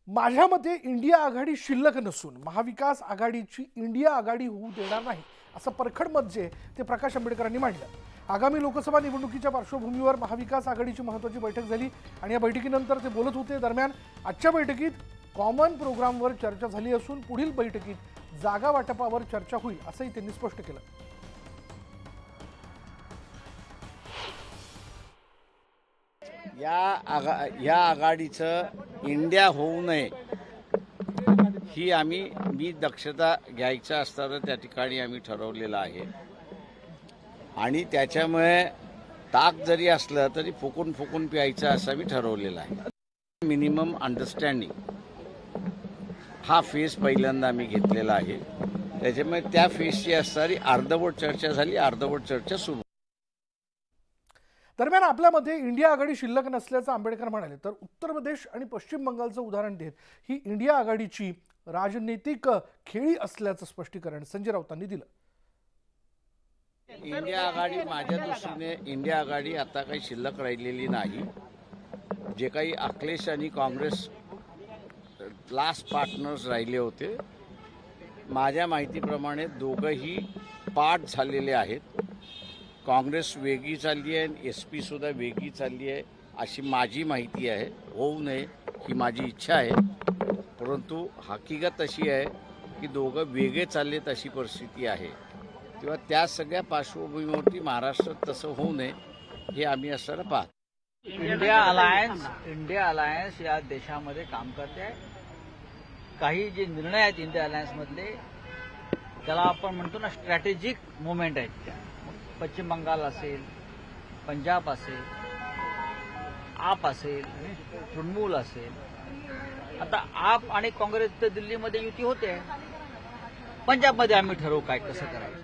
माझ्या मते इंडिया आघाडी शिल्लक नसून महाविकास आघाडीची इंडिया आघाडी होऊ देणार नाही असं परखड मत जे ते प्रकाश आंबेडकरांनी मांडलं। आगामी लोकसभा निवडणुकीच्या पार्श्वभूमीवर महाविकास आघाडीची महत्त्वाची बैठक झाली आणि या बैठकीनंतर ते बोलत होते। दरम्यान आजच्या बैठकीत कॉमन प्रोग्रामवर चर्चा झाली असून पुढील बैठकीत जागा वाटपावर चर्चा होईल असंही त्यांनी स्पष्ट केलं। या आघाडीचं इंडिया होऊ नये ही मी दक्षता घ्यायचं असताना त्या ठिकाणी आम्ही ठरवलेलं आहे आणि त्याच्यामुळे ताक जरी असलं तरी फुकून फुकून प्यायचं असं मी ठरवलेलं आहे। मिनिमम अंडरस्टँडिंग हा फेज पहिल्यांदा आम्ही घेतलेला आहे। त्याच्यामुळे त्या फेजची असणारी अर्धवट चर्चा झाली, अर्धवट चर्चा सुरू। दरम्यान आपल्यामध्ये इंडिया आघाडी शिल्लक नसल्याचं आंबेडकर म्हणाले, तर उत्तर प्रदेश आणि पश्चिम बंगालचं उदाहरण देत ही इंडिया आघाडीची राजनैतिक खेळी असल्याचं स्पष्टीकरण संजय राऊतांनी दिलं। इंडिया आघाडी माझ्या दृष्टीने इंडिया आघाडी आता काही शिल्लक राहिलेली नाही। जे काही अखिलेश आणि काँग्रेस लास्ट पार्टनर्स राहिले होते, माझ्या माहितीप्रमाणे दोघंही पाठ झालेले आहेत। काँग्रेस वेगळी चालली आहे आणि SP सुद्धा वेगळी चालली आहे अशी माझी माहिती आहे। होऊ नये ही माझी इच्छा आहे, परंतु हकीकत अशी आहे की दोघं वेगळे चाललेत अशी परिस्थिती आहे। तेव्हा त्या सगळ्या पार्श्वभूमीवरती महाराष्ट्रात तसं होऊ नये हे आम्ही असताना पाहतो। इंडिया अलायन्स या देशामध्ये काम करते आहे। काही जे निर्णय आहेत इंडिया अलायन्समधले त्याला आपण म्हणतो ना स्ट्रॅटेजिक मुवमेंट आहेत। पश्चिम बंगाल असेल, पंजाब असेल, आप असेल, तृणमूल असेल। आता आप आणि काँग्रेस दिल्लीमध्ये युती होते, पंजाबमध्ये आम्ही ठरवू काय कसं करायचं।